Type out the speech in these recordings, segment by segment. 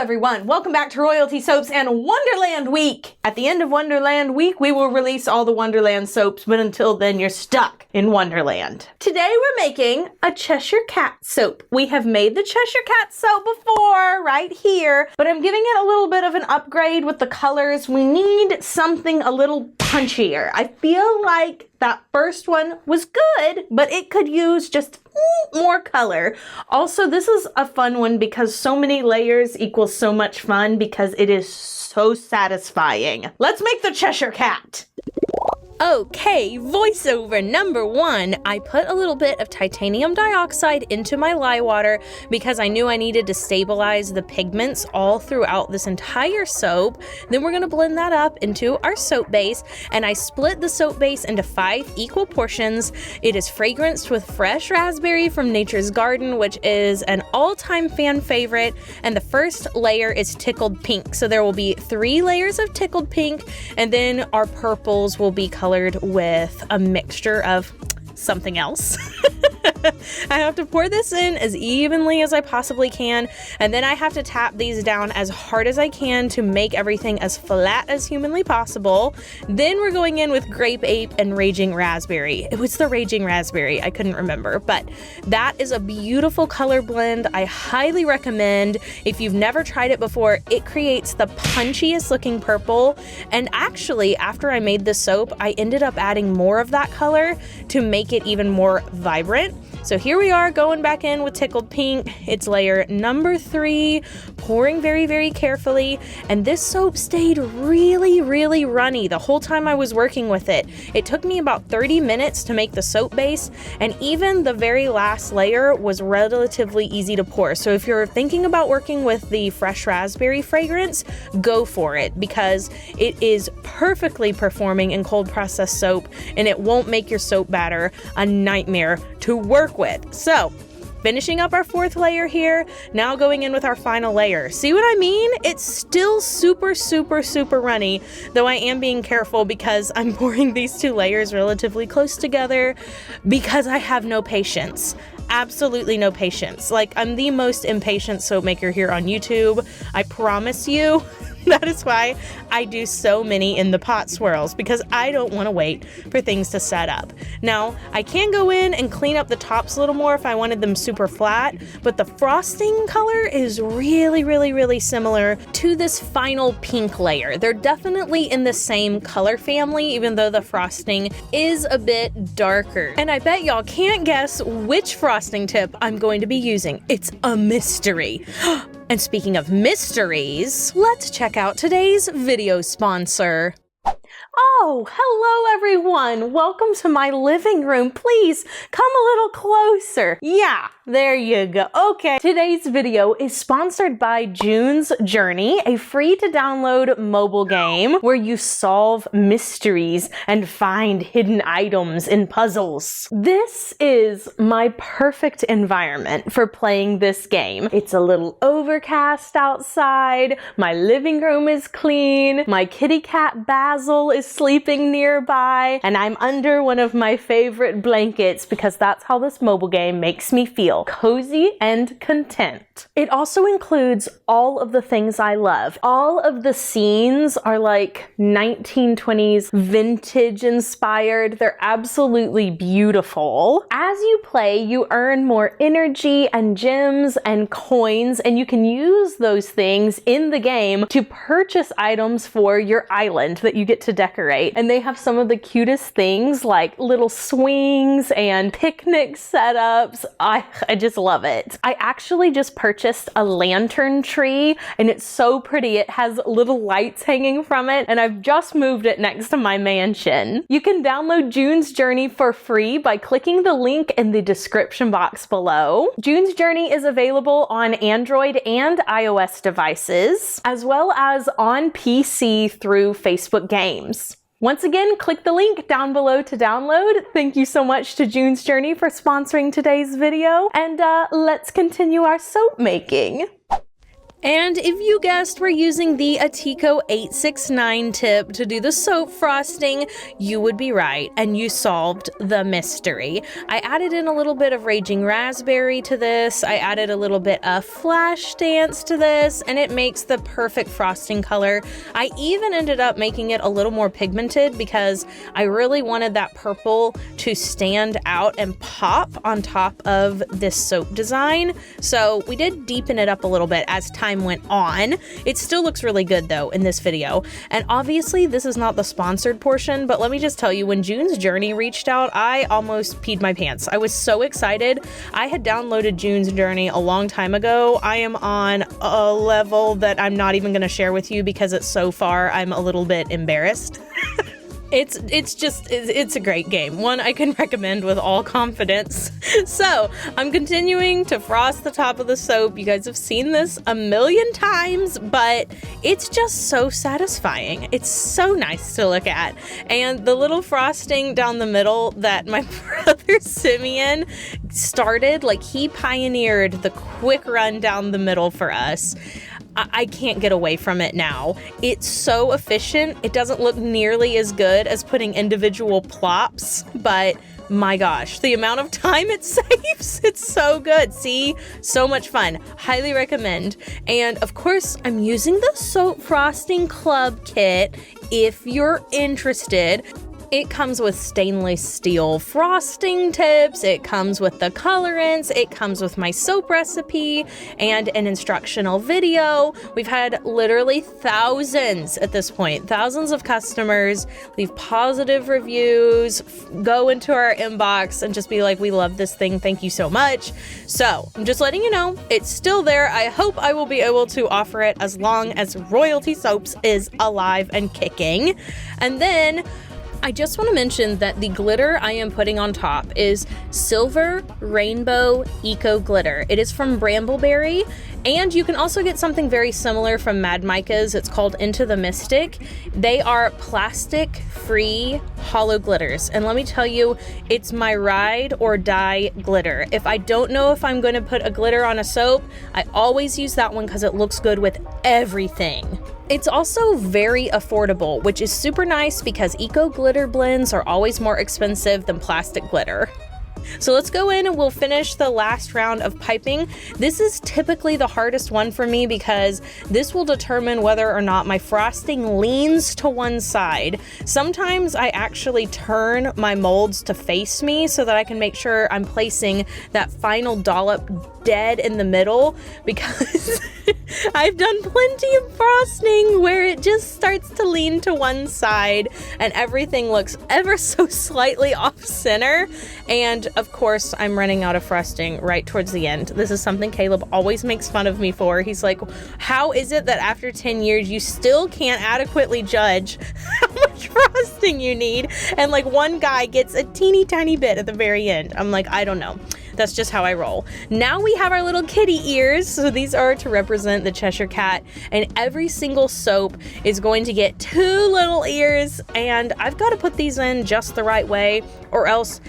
everyone, welcome back to Royalty Soaps and Wonderland Week. At the end of Wonderland Week, we will release all the Wonderland soaps, but until then, you're stuck in Wonderland. Today, we're making a Cheshire Cat soap. We have made the Cheshire Cat soap before, right here, but I'm giving it a little bit of an upgrade with the colors. We need something a little punchier. I feel like that first one was good, but it could use just more color. Also, this is a fun one because so many layers equals so much fun because it is so satisfying. Let's make the Cheshire Cat. Okay, voiceover number 1. I put a little bit of titanium dioxide into my lye water because I knew I needed to stabilize the pigments all throughout this entire soap. Then we're going to blend that up into our soap base, and I split the soap base into 5 equal portions. It is fragranced with fresh raspberry from Nature's Garden, which is an all-time fan favorite, and the first layer is tickled pink. So there will be 3 layers of tickled pink, and then our purples will be colored with a mixture of something else. I have to pour this in as evenly as I possibly can, and then I have to tap these down as hard as I can to make everything as flat as humanly possible. Then we're going in with Grape Ape and Raging Raspberry. It was the Raging Raspberry, I couldn't remember, but that is a beautiful color blend. I highly recommend. If you've never tried it before, it creates the punchiest looking purple, and actually after I made this soap, I ended up adding more of that color to make it even more vibrant. So here we are going back in with tickled pink. It's layer number 3, pouring very, very carefully. And this soap stayed really, really runny the whole time I was working with it. It took me about 30 minutes to make the soap base, and even the very last layer was relatively easy to pour. So if you're thinking about working with the fresh raspberry fragrance, go for it because it is perfectly performing in cold processed soap, and it won't make your soap batter a nightmare to work with. So finishing up our 4th layer here, now going in with our final layer. See what I mean? It's still super, super, super runny, though I am being careful because I'm pouring these 2 layers relatively close together because I have no patience. Absolutely no patience. Like, I'm the most impatient soap maker here on YouTube. I promise you. That is why I do so many in the pot swirls, because I don't want to wait for things to set up. Now, I can go in and clean up the tops a little more if I wanted them super flat, but the frosting color is really, really, really similar to this final pink layer. They're definitely in the same color family, even though the frosting is a bit darker. And I bet y'all can't guess which frosting tip I'm going to be using. It's a mystery. And speaking of mysteries, let's check out today's video sponsor. Oh, hello everyone. Welcome to my living room. Please come a little closer. Yeah, there you go. Okay, today's video is sponsored by June's Journey, a free to download mobile game where you solve mysteries and find hidden items in puzzles. This is my perfect environment for playing this game. It's a little overcast outside. My living room is clean. My kitty cat Basil is sleeping nearby, and I'm under one of my favorite blankets because that's how this mobile game makes me feel cozy and content. It also includes all of the things I love. All of the scenes are like 1920s vintage inspired. They're absolutely beautiful. As you play, you earn more energy and gems and coins, and you can use those things in the game to purchase items for your island that you get to decorate. And they have some of the cutest things like little swings and picnic setups. I just love it. I actually just purchased a lantern tree, and it's so pretty. It has little lights hanging from it, and I've just moved it next to my mansion. You can download June's Journey for free by clicking the link in the description box below. June's Journey is available on Android and iOS devices, as well as on PC through Facebook Games. Once again, click the link down below to download. Thank you so much to June's Journey for sponsoring today's video, and let's continue our soap making. And if you guessed we're using the 𝑒𝐭 869 tip to do the soap frosting, you would be right, and you solved the mystery. I added in a little bit of Raging Raspberry to this, I added a little bit of Flash Dance to this, and it makes the perfect frosting color. I even ended up making it a little more pigmented because I really wanted that purple to stand out and pop on top of this soap design. So we did deepen it up a little bit as time went on. It still looks really good though in this video. And obviously this is not the sponsored portion, but let me just tell you, when June's Journey reached out, I almost peed my pants. I was so excited. I had downloaded June's Journey a long time ago. I am on a level that I'm not even going to share with you because it's so far I'm a little bit embarrassed. It's a great game. One I can recommend with all confidence. So I'm continuing to frost the top of the soap. You guys have seen this a million times, but it's just so satisfying. It's so nice to look at. And the little frosting down the middle that my brother Simeon started, like he pioneered the quick run down the middle for us. I can't get away from it now. It's so efficient. It doesn't look nearly as good as putting individual plops, but my gosh, the amount of time it saves, it's so good. See, so much fun. Highly recommend. And of course, I'm using the Soap Frosting Club kit if you're interested. It comes with stainless steel frosting tips, it comes with the colorants, it comes with my soap recipe and an instructional video. We've had literally thousands at this point, thousands of customers leave positive reviews, go into our inbox and just be like, we love this thing, thank you so much. So I'm just letting you know, it's still there. I hope I will be able to offer it as long as Royalty Soaps is alive and kicking. And then I just want to mention that the glitter I am putting on top is Silver Rainbow Eco Glitter. It is from Brambleberry, and you can also get something very similar from Mad Mica's. It's called Into the Mystic. They are plastic-free hollow glitters, and let me tell you, it's my ride or die glitter. If I don't know if I'm going to put a glitter on a soap, I always use that one because it looks good with everything. It's also very affordable, which is super nice because eco glitter blends are always more expensive than plastic glitter. So let's go in and we'll finish the last round of piping. This is typically the hardest one for me because this will determine whether or not my frosting leans to one side. Sometimes I actually turn my molds to face me so that I can make sure I'm placing that final dollop dead in the middle, because I've done plenty of frosting where it just starts to lean to one side and everything looks ever so slightly off center. And of course, I'm running out of frosting right towards the end. This is something Caleb always makes fun of me for. He's like, how is it that after 10 years you still can't adequately judge how much frosting you need? And like one guy gets a teeny tiny bit at the very end. I'm like, I don't know. That's just how I roll. Now we have our little kitty ears. So these are to represent the Cheshire Cat, and every single soap is going to get 2 little ears, and I've got to put these in just the right way or else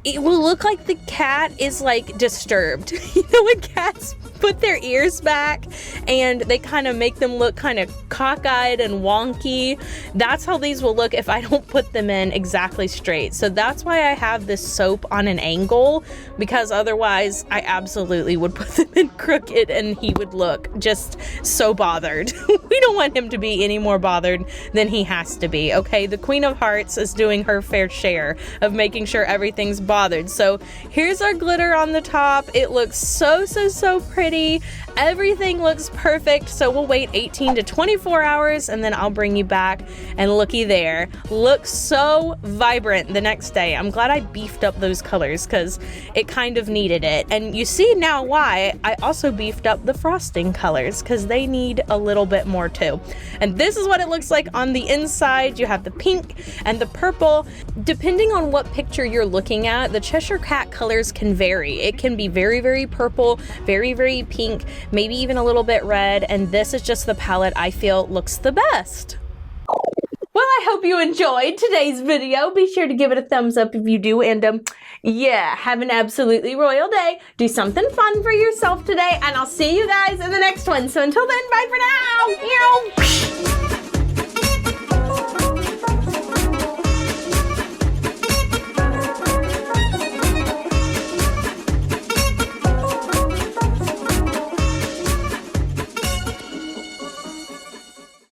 it will look like the cat is like disturbed. You know when cats put their ears back and they kind of make them look kind of cockeyed and wonky? That's how these will look if I don't put them in exactly straight. So that's why I have this soap on an angle, because otherwise I absolutely would put them in crooked and he would look just so bothered. We don't want him to be any more bothered than he has to be, okay? The Queen of Hearts is doing her fair share of making sure everything's bothered. So here's our glitter on the top. It looks so pretty. Everything looks perfect. So we'll wait 18 to 24 hours and then I'll bring you back, and looky there. Looks so vibrant the next day. I'm glad I beefed up those colors because it kind of needed it. And you see now why I also beefed up the frosting colors, because they need a little bit more too. And this is what it looks like on the inside. You have the pink and the purple. Depending on what picture you're looking at, the Cheshire Cat colors can vary. It can be very purple, very pink, maybe even a little bit red, and this is just the palette I feel looks the best. Well, I hope you enjoyed today's video. Be sure to give it a thumbs up if you do. And yeah, have an absolutely royal day. Do something fun for yourself today. And I'll see you guys in the next one. So until then, bye for now. Meow.